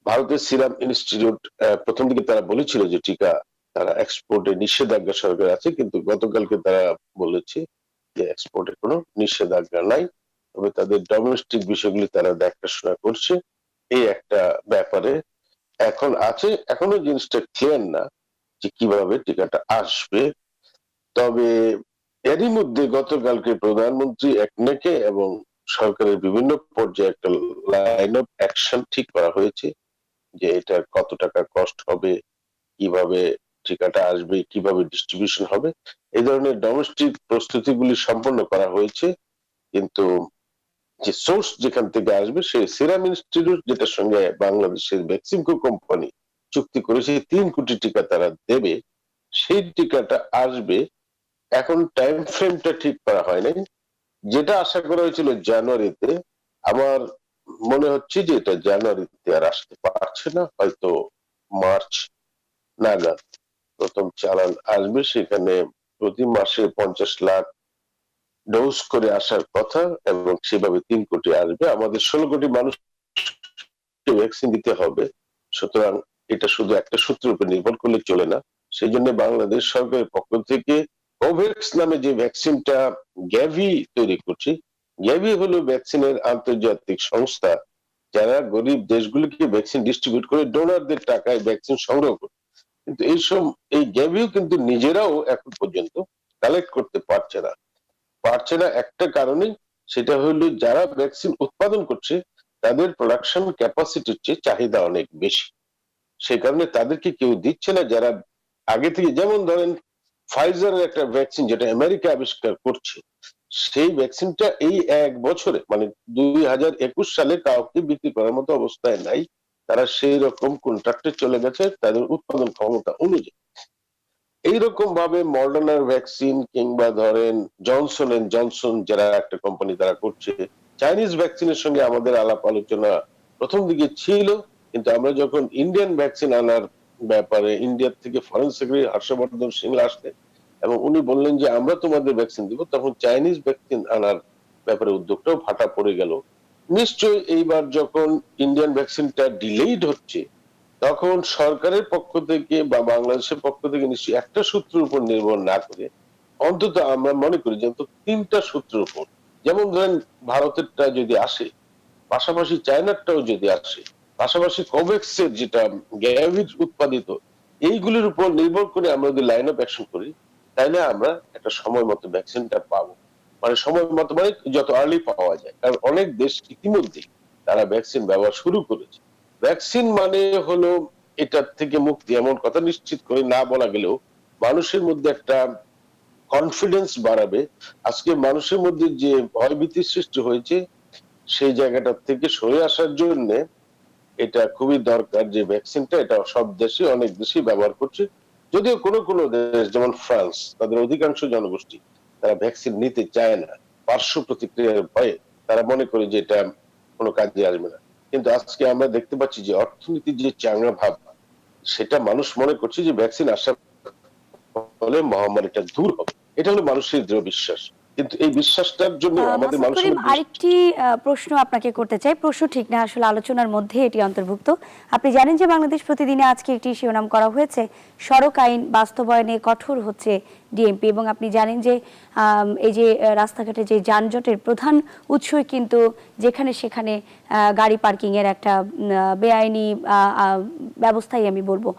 ভারতের সিরাম ইনস্টিটিউট প্রথম দিকে তারা বলেছিল যে টিকা তারা এক্সপোর্টে নিষেধাজ্ঞা সরকার আছে, কিন্তু গতকালকে তারা বলেছে যে এক্সপোর্টে কোনো নিষেধাজ্ঞা নাই, তবে তাদের ডোমেস্টিক বিষয়গুলি তারা দেখাশোনা করছে। এই একটা ব্যাপারে এখন আছে, এখনো জিনিসটা ক্লিয়ার না যে কিভাবে টিকাটা আসবে। তবে এরই মধ্যে গতকালকে প্রধানমন্ত্রী একনেকে এবং সরকারের বিভিন্ন পর্যায়ে একটা লাইন অফ অ্যাকশন ঠিক করা হয়েছে, যে এটা কত টাকা কস্ট হবে, কিভাবে টিকাটা আসবে, কিভাবে ডিস্ট্রিবিউশন হবে, এই ধরনের ডোমেস্টিক প্রস্তুতিগুলি সম্পন্ন করা হয়েছে। কিন্তু যে সোর্স যেখান থেকে আসবে, সে সিরাম ইনস্টিটিউট, যেটার সঙ্গে বাংলাদেশের ভ্যাকসিনকো কোম্পানি চুক্তি করেছে 3 কোটি টিকা তারা দেবে, সেই টিকাটা আসবে। এখন টাইম ফ্রেমটা ঠিক করা হয় নাই, যেটা আশা করা হয়েছিল জানুয়ারিতে, আমার মনে হচ্ছে যে এটা জানুয়ারিতে আর আসতে পারছে না, হয়তো মার্চ নাগাদ প্রথম চালান আসবে। সেখানে প্রতি মাসে 50 লাখ ডোজ করে আসার কথা, এবং সেভাবে 3 কোটি আসবে। আমাদের 16 কোটি মানুষকে ভ্যাকসিন দিতে হবে, সুতরাং এটা শুধু একটা সূত্রের উপর নির্ভর করলে চলে না। সেই জন্য বাংলাদেশ সরকারের পক্ষ থেকে কোভ্যাক্স নামে যে ভ্যাকসিনটা গ্যাভি তৈরি করছে, গ্যাভি হলো ভ্যাকসিনের আন্তর্জাতিক সংস্থা, যারা গরিব দেশগুলিকে ভ্যাকসিন ডিস্ট্রিবিউট করে ডোনারদের টাকায় ভ্যাকসিন সংগ্রহ করে। কিন্তু এইসব এই গ্যাভিও কিন্তু নিজেরাও এখন পর্যন্ত কালেক্ট করতে পারছে না একটা কারণে, সেটা হলো যারা ভ্যাকসিন উৎপাদন করছে তাদের প্রোডাকশন ক্যাপাসিটির চেয়ে চাহিদা অনেক বেশি। সে কারণে তাদেরকে কেউ দিচ্ছে না যারা আগে থেকে, যেমন ধরেন ফাইজারের একটা ভ্যাকসিন যেটা আমেরিকা আবিষ্কার করছে, সেই ভ্যাকসিনটা এই 1 বছরে মানে 2021 সালে কাউকে বিক্রি করার মতো অবস্থায় নাই। তারা সেই রকম কন্ট্রাক্টে চলে গেছে তাদের উৎপাদন ক্ষমতা অনুযায়ী। এইরকম ভাবে মডার্নার ভ্যাকসিন, কিংবা ধরেন জনসন এন্ড জনসন যারা একটা কোম্পানি তারা করছে, চাইনিজ ভ্যাকসিনের সঙ্গে আমাদের আলাপ আলোচনা প্রথম দিকে ছিল, কিন্তু আমরা যখন ইন্ডিয়ান ভ্যাকসিন আনার ব্যাপারে ইন্ডিয়া থেকে ফরেন সেক্রেটারি হর্ষবর্ধন সিংলা আসলেন এবং উনি বললেন যে আমরা তোমাদের ভ্যাকসিন দিব, তখন চাইনিজ ভ্যাকসিন আনার ব্যাপারে উদ্যোগটাও ভাটা পড়ে গেল। নিশ্চয়ই এইবার যখন ইন্ডিয়ান ভ্যাকসিনটা ডিলেইড হচ্ছে, তখন সরকারের পক্ষ থেকে বা বাংলাদেশের পক্ষ থেকে নিশ্চয়ই একটা সূত্রের উপর নির্ভর না করে অন্তত আমরা মনে করি যে অন্তত 3টা সূত্রের উপর, যেমন ধরেন ভারতেরটা যদি আসে, পাশাপাশি চায়নারটাও যদি আসে, পাশাপাশি কোভ্যাক্সের যেটা গ্যাভির উৎপাদিত, এইগুলির উপর নির্ভর করে আমরা যদি লাইন অফ অ্যাকশন করি, তাহলে আমরা একটা সময় মতো ভ্যাকসিনটা পাবো। মানে সময় মতো মানে যত আর্লি পাওয়া যায়, কারণ অনেক দেশ ইতিমধ্যে তারা ভ্যাকসিন ব্যবহার শুরু করেছে। ভ্যাকসিন মানে হলো এটার থেকে মুক্তি, এমন কথা নিশ্চিত করে না বলা গেলেও মানুষের মধ্যে একটা কনফিডেন্স বাড়াবে। আজকে মানুষের মধ্যে যে ভয়ভীতির সৃষ্টি হয়েছে, সেই জায়গাটা থেকে সরে আসার জন্য এটা খুবই দরকার যে ভ্যাকসিনটা, এটা সব দেশে অনেক দেশই ব্যবহার করছে। যদিও কোনো কোনো দেশ যেমন ফ্রান্স, তাদের অধিকাংশ জনগোষ্ঠী তারা ভ্যাকসিন নিতে চায় না, পার্শ্ব প্রতিক্রিয়ার ভয়ে তারা মনে করে যে এটা কোনো কাজে আসবে না। কিন্তু আজকে আমরা দেখতে পাচ্ছি যে অর্থনীতির যে চাঙ্গা ভাব, সেটা মানুষ মনে করছে যে ভ্যাকসিন আসার ফলে মহামারীটা দূর হবে। এটা হলো মানুষের দৃঢ় বিশ্বাস। কিন্তু এই বিশ্বাসটার জন্য আমাদের মাসুদ মানুষের করিম, মধ্যে আরেকটি প্রশ্ন আপনাকে করতে চাই। প্রশ্ন ঠিক না, আসলে আলোচনার মধ্যে এটি অন্তর্ভুক্ত। আপনি জানেন যে বাংলাদেশ প্রতিদিনে আজকে একটি শিরোনাম করা হয়েছে, সড়ক আইন বাস্তবায়নে কঠোর হচ্ছে ডিএমপি, এবং আপনি জানেন যে এই যে রাস্তাঘাটে যে যানজটের প্রধান উৎসই কিন্তু যেখানে সেখানে গাড়ি পার্কিং এর একটা বেআইনি ব্যবস্থাই আমি বলবো।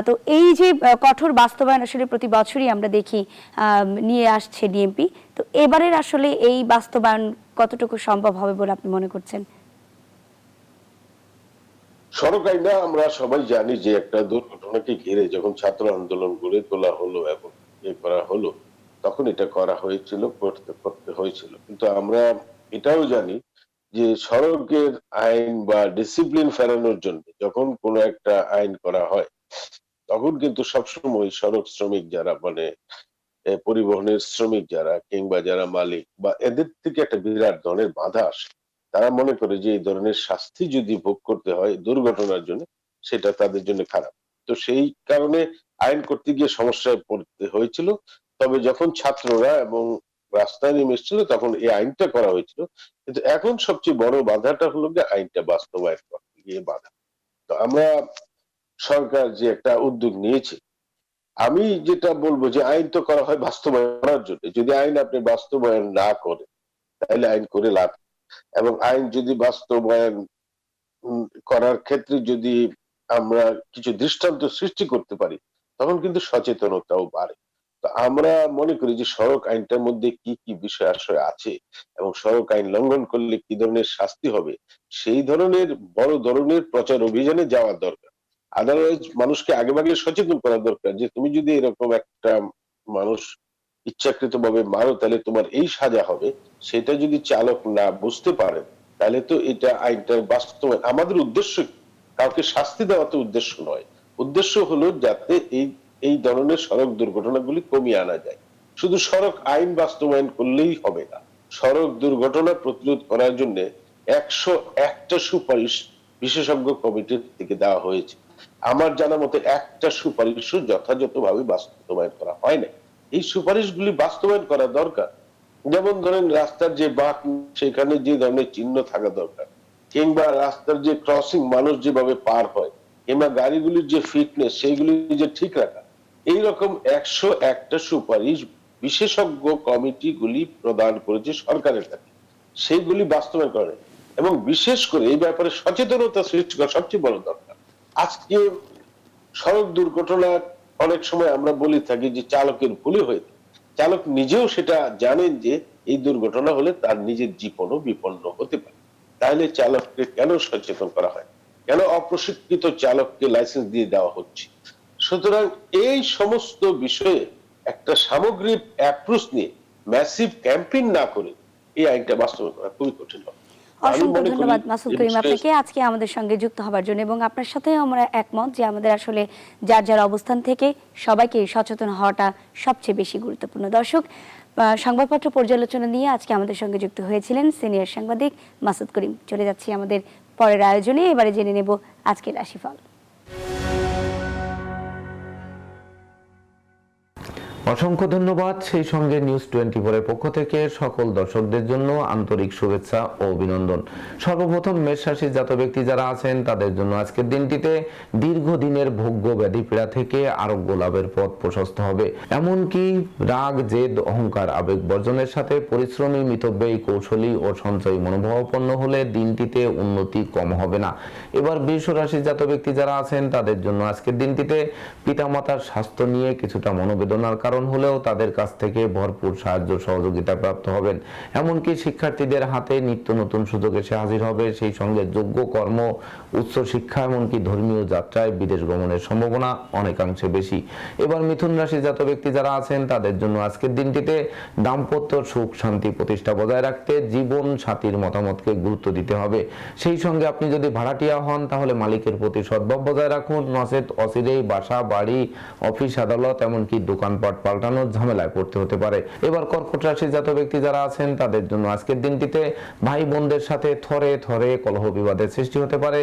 তো এই যে কঠোর বাস্তবায়ন আসলে প্রতি বছরই আমরা দেখি নিয়ে আসছে ডিএমপি, তো এবারের আসলে এই বাস্তবায়ন কতটুকু সম্ভব হবে বলে আপনি মনে করছেন? সড়ক আইনটা আমরা সবাই জানি যে একটা দুর্ঘটনাকে ঘিরে যখন ছাত্র আন্দোলন গড়ে তোলা হলো এবং করা হলো, তখন এটা করা হয়েছিল, করতে করতে হয়েছিল। কিন্তু আমরা এটাও জানি যে সড়কের আইন বা ডিসিপ্লিন ফেরানোর জন্য যখন কোনো একটা আইন করা হয়, তখন কিন্তু সবসময় সড়ক শ্রমিক যারা মানে পরিবহনের শ্রমিক যারা, কিংবা যারা মালিক, বা এদের থেকে একটা বিরাট ধরনের বাধা আসে। তারা মনে করে যে এই ধরনের শাস্তি যদি ভোগ করতে হয় দুর্ঘটনার জন্য, সেটা তাদের জন্য খারাপ। তো সেই কারণে আইন করতে গিয়ে সমস্যায় পড়তে হয়েছিল। তবে যখন ছাত্ররা এবং রাস্তায় নেমে এসেছিল তখন এই আইনটা করা হয়েছিল, কিন্তু এখন সবচেয়ে বড় বাধাটা হলো যে আইনটা বাস্তবায়ন করতে গিয়ে বাধা। তো আমরা সরকার যে একটা উদ্যোগ নিয়েছে, আমি যেটা বলবো যে আইন তো করা হয় বাস্তবায়ন করার জন্য, যদি আইন আপনি বাস্তবায়ন না করেন তাহলে আইন করে লাভ, এবং আইন যদি বাস্তবায়ন করার ক্ষেত্রে যদি আমরা কিছু দৃষ্টান্ত সৃষ্টি করতে পারি তখন কিন্তু সচেতনতাও বাড়ে। তো আমরা মনে করি যে সড়ক আইনটার মধ্যে কি কি বিষয় আশয় আছে এবং সড়ক আইন লঙ্ঘন করলে কি ধরনের শাস্তি হবে, সেই ধরনের বড় ধরনের প্রচার অভিযানে যাওয়া দরকার। আদারওয়াইজ মানুষকে আগেভাগে সচেতন করা দরকার যে তুমি যদি এরকম একটা মানুষ ইচ্ছাকৃত ভাবে মারো তাহলে তোমার এই সাজা হবে, সেটা যদি চালক না বুঝতে পারে তাহলে তো এটা আইনটার বাস্তবায়ন। আমাদের উদ্দেশ্য কাউকে শাস্তি দেওয়া তো উদ্দেশ্য নয়, উদ্দেশ্য হলো যাতে এই ধরনের সড়ক দুর্ঘটনাগুলি কমিয়ে আনা যায়। শুধু সড়ক আইন বাস্তবায়ন করলেই হবে না, সড়ক দুর্ঘটনা প্রতিরোধ করার জন্য 101টা সুপারিশ বিশেষজ্ঞ কমিটির থেকে দেওয়া হয়েছে। আমার জানা মতে একটা সুপারিশও যথাযথভাবে বাস্তবায়ন করা হয় না। এই সুপারিশগুলি বাস্তবায়ন করা দরকার। যেমন ধরেন রাস্তার যে বাঁক সেখানে যে ধরনের চিহ্ন থাকা দরকার, কিংবা রাস্তার যে ক্রসিং মানুষ যেভাবে পার হয়, কিংবা গাড়িগুলির যে ফিটনেস সেইগুলি যে ঠিক রাখা, এইরকম 101টা সুপারিশ বিশেষজ্ঞ কমিটিগুলি প্রদান করেছে সরকারের কাছে, সেইগুলি বাস্তবায়ন করে এবং বিশেষ করে এই ব্যাপারে সচেতনতা সৃষ্টি করা সবচেয়ে বড় দরকার। আজকে সড়ক দুর্ঘটনা অনেক সময় আমরা বলে থাকি যে চালকের ভুলে হয়ে থাকে, চালক নিজেও সেটা জানেন যে এই দুর্ঘটনা হলে তার নিজের জীবনও বিপন্ন হতে পারে, তাহলে চালককে কেন সচেতন করা হয়, কেন অপ্রশিক্ষিত চালককে লাইসেন্স দিয়ে দেওয়া হচ্ছে? সুতরাং এই সমস্ত বিষয়ে একটা সামগ্রিক অ্যাপ্রোচ নিয়ে ম্যাসিভ ক্যাম্পেইন না করে এই আইনটা বাস্তবায়ন করা খুবই কঠিন হবে। অসংখ্য ধন্যবাদ মাসুদ করিম আপনাকে আজকে আমাদের সঙ্গে যুক্ত হবার জন্য, এবং আপনার সাথে আমরা একমত যে আমাদের আসলে যার যার অবস্থান থেকে সবাইকে সচেতন হওয়াটা সবচেয়ে বেশি গুরুত্বপূর্ণ। দর্শক, সংবাদপত্র পর্যালোচনা নিয়ে আজকে আমাদের সঙ্গে যুক্ত হয়েছিলেন সিনিয়র সাংবাদিক মাসুদ করিম। চলে যাচ্ছি আমাদের পরের আয়োজনে, এবারে জেনে নেব আজকের রাশিফল। অসংখ্য ধন্যবাদ। সেই সঙ্গে নিউজ 24 এর পক্ষ থেকে সকল দর্শকদের জন্য আন্তরিক শুভেচ্ছা ও অভিনন্দন। সর্বপ্রথম মেষ রাশির জাত ব্যক্তি যারা আছেন তাদের জন্য আজকের দিনটিতে দীর্ঘদিনের ভোগ্য ব্যাধি পীড়া থেকে আরোগ্য লাভের পথ প্রশস্ত হবে। এমনকি রাগ, জেদ, অহংকার, আবেগ বর্জনের সাথে পরিশ্রমী, মিতব্যয়ী, কৌশলী ও সঞ্চয়ী মনোভাবাপন্ন হলে দিনটিতে উন্নতি কম হবে না। এবার বৃষ রাশির জাত ব্যক্তি যারা আছেন তাদের জন্য আজকের দিনটিতে পিতামাতার স্বাস্থ্য নিয়ে কিছুটা মনোবেদনার কারণ হলেও তাদের কাছ থেকে ভরপুর সাহায্য সহযোগিতা প্রাপ্ত হবেন। এমনকি শিক্ষার্থীদের হাতে নিত্য নতুন সুযোগ এসে হাজির হবে। সেই সঙ্গে যোগ্য কর্ম, উচ্চ শিক্ষা, এমনকি ধর্মীয় যাত্রায় বিদেশ গমনের সম্ভাবনা অনেকাংশে বেশি। এবার মিথুন রাশি জাত ব্যক্তি যারা আছেন তাদের জন্য আজকের দিনটিতে দাম্পত্য সুখ শান্তি প্রতিষ্ঠা বজায় রাখতে জীবন সাথীর মতামতকে গুরুত্ব দিতে হবে। সেই সঙ্গে আপনি যদি ভাড়াটিয়া হন তাহলে মালিকের প্রতি সদ্ভাব বজায় রাখুন, নচেত অচিরেই বাসা, বাড়ি, অফিস, আদালত, এমনকি দোকানপাট পাল্টানোর ঝামেলায় পড়তে হতে পারে। এবার কর্কট রাশির জাত ব্যক্তি যারা আছেন তাদের জন্য আজকের দিনটিতে ভাই বোনদের সাথে থরে থরে কলহ বিবাদের সৃষ্টি হতে পারে,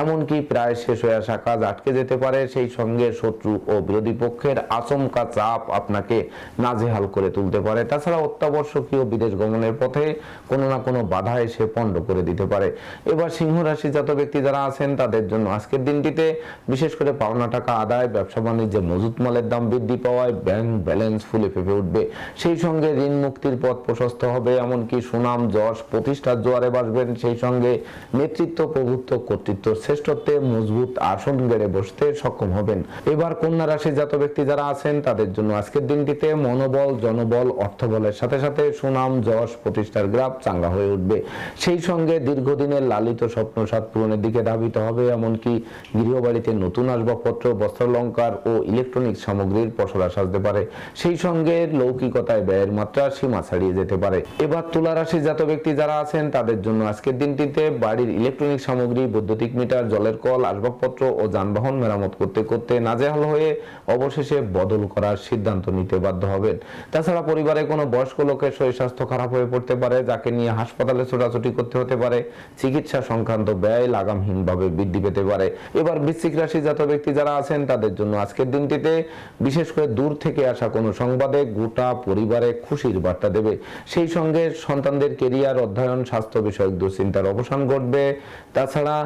এমনকি প্রায় শেষ হয়ে আসা কাজ আটকে যেতে পারে। সেই সঙ্গে শত্রু ও বিরোধী পক্ষের আচমকা চাপ আপনাকে নাজেহাল করে তুলতে পারে। তাছাড়া অত্যাবশ্যকীয় বিদেশ গমনের পথে কোনো না কোনো বাধা এসে পণ্ড করে দিতে পারে। এবার সিংহ রাশির জাত ব্যক্তি যারা আছেন তাদের জন্য আজকের দিনটিতে বিশেষ করে পাওনা টাকা আদায়, ব্যবসা বাণিজ্যে মজুত মালের দাম বৃদ্ধি পাওয়ায় ব্যাংক ব্যালেন্স ফুলে ফেপে উঠবে। সেই সঙ্গে ঋণ মুক্তির পথ প্রশস্ত হবে, এমনকি সুনাম, যশ, প্রতিষ্ঠার জোয়ারে বাসবেন। সেই সঙ্গে নেতৃত্ব, প্রভুত্ব, কর্তৃত্ব, শ্রেষ্ঠত্বে মজবুত আসন গেড়ে বসতে সক্ষম হবেন। এবার কন্যা রাশির জাত ব্যক্তি যারা আছেন তাদের জন্য আজকের দিনটিতে মনোবল, জনবল, অর্থবলের সাথে সাথে সুনাম, যশ, প্রতিষ্ঠার গ্রাফ চাঙ্গা হয়ে উঠবে। সেই সঙ্গে দীর্ঘদিনের লালিত স্বপ্ন সাত পূরণের দিকে ধাবিত হবে, এমনকি গৃহবাড়িতে নতুন আসবাবপত্র, বস্ত্রালঙ্কার ও ইলেকট্রনিক্স সামগ্রীর পসরা সাজতে পারে। সেই সঙ্গে লৌকিকতায় ব্যয়ের মাত্রা সীমা ছাড়িয়ে যেতে পারে। এবার তুলা রাশির জাত ব্যক্তি যারা আছেন তাদের জন্য আজকের দিনটিতে বাড়ির ইলেকট্রনিক সামগ্রী, বৈদ্যুতিক মিটার, জলের কল, আসবাবপত্র ও যানবাহন মেরামত করতে করতে নাজেহাল হয়ে অবশেষে বদল করার সিদ্ধান্ত নিতে বাধ্য হবেন। তাছাড়া পরিবারে কোনো বয়স্ক লোকের শরীর স্বাস্থ্য খারাপ হয়ে পড়তে পারে, যাকে নিয়ে হাসপাতালে ছোটাছুটি করতে হতে পারে। চিকিৎসা সংক্রান্ত ব্যয় লাগামহীনভাবে বৃদ্ধি পেতে পারে। এবার বৃশ্চিক রাশির জাত ব্যক্তি যারা আছেন তাদের জন্য আজকের দিনটিতে বিশেষ করে দূর থেকে আসা কোনো সংবাদে গোটা পরিবারে খুশির বার্তা দেবে। সেই সঙ্গে সন্তানদের কেরিয়ার, অধ্যয়ন, স্বাস্থ্য বিষয়ক দুশ্চিন্তার অবসান ঘটবে। তাছাড়া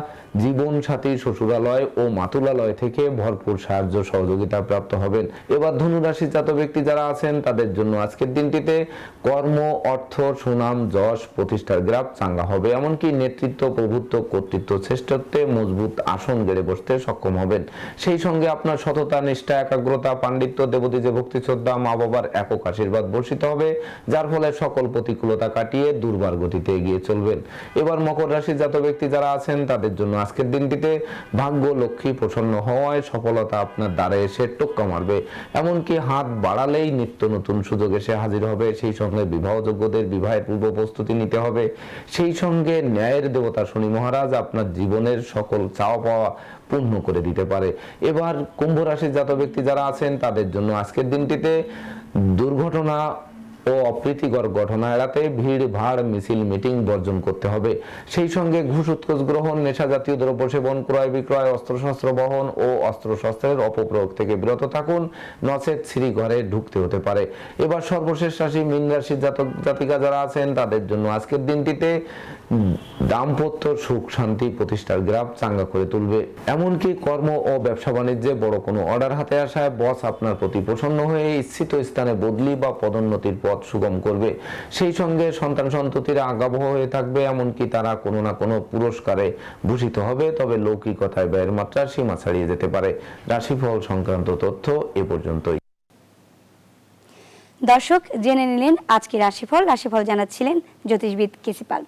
জীবন সাথী, শ্বশুরালয় ও মাতুলালয় থেকে ভরপুর সাহায্য সহযোগিতা প্রাপ্ত হবেন। এবার ধনু রাশি জাত ব্যক্তি যারা আছেন তাদের জন্য আজকের দিনটিতে কর্ম, অর্থ, সুনাম, যশ, প্রতিষ্ঠার গ্রাফ চাঙ্গা হবে। এমনকি নেতৃত্ব, প্রভুত্ব, কর্তৃত্ব, শ্রেষ্ঠত্বে মজবুত আসন গেড়ে বসতে সক্ষম হবেন। সেই সঙ্গে আপনার সততা, নিষ্ঠা, একাগ্রতা, পাণ্ডিত্য, দেবদীজে ভক্তি শ্রদ্ধা, মা বাবার একক আশীর্বাদ বর্ষিত হবে, যার ফলে সকল প্রতিকূলতা কাটিয়ে দুর্বার গতিতে এগিয়ে চলবেন। এবার মকর রাশি জাত ব্যক্তি যারা আছেন তাদের জন্য আজকের দিনটিতে ভাগ্য, লক্ষ্মী প্রসন্ন হওয়ায় সফলতা আপনার দ্বারে এসে টোক্কা মারবে। এমনকি হাত বাড়ালেই নিত্য নতুন সুযোগ এসে হাজির হবে। সেই সঙ্গে বিবাহযোগ্যদের বিবাহের পূর্ব প্রস্তুতি নিতে হবে। সেই সঙ্গে ন্যায়ের দেবতা শনি মহারাজ আপনার জীবনের সকল চাওয়া পাওয়া পূর্ণ করে দিতে পারে। এবার কুম্ভ রাশির জাত ব্যক্তি যারা আছেন তাদের জন্য আজকের দিনটিতে দুর্ঘটনা ও অপ্রীতিকর ঘটনা এড়াতে ভিড় ভাড়, মিছিল, মিটিং বর্জন করতে হবে। সেই সঙ্গে ঘুষ, উৎকোচ গ্রহণ, নেশা জাতীয় দ্রব্য সেবন, ক্রয় বিক্রয়, অস্ত্রশস্ত্র বহন ও অস্ত্রশস্ত্রের অপপ্রয়োগ থেকে বিরত থাকুন, নচেত শ্রী ঘরে ঢুকতে হতে পারে। এবার সর্বশেষ রাশি মীন রাশির জাতিকা যারা আছেন তাদের জন্য আজকের দিনটিতে দাম্পত্য সুখ শান্তি প্রতিষ্ঠার গ্রাফ চাঙ্গা করে তুলবে। এমনকি কর্ম ও ব্যবসা বাণিজ্যে বড় কোনো অর্ডার হাতে আসায় বস আপনার প্রতি প্রসন্ন হয়ে ইচ্ছিত স্থানে বদলি বা পদোন্নতির পথ সুগম করবে। সেই সঙ্গে সন্তান সন্ততিরা আগাবহ হয়ে থাকবে, এমনকি তারা কোনো না কোনো পুরস্কারে ভূষিত হবে। তবে লৌকিকতায় ব্যয়ের মাত্রা সীমা ছাড়িয়ে যেতে পারে। রাশিফল সংক্রান্ত তথ্য এ পর্যন্তই। দর্শক জেনে নিলেন আজকের রাশিফল জানাচ্ছিলেন জ্যোতিষবিদ কেসি পাল।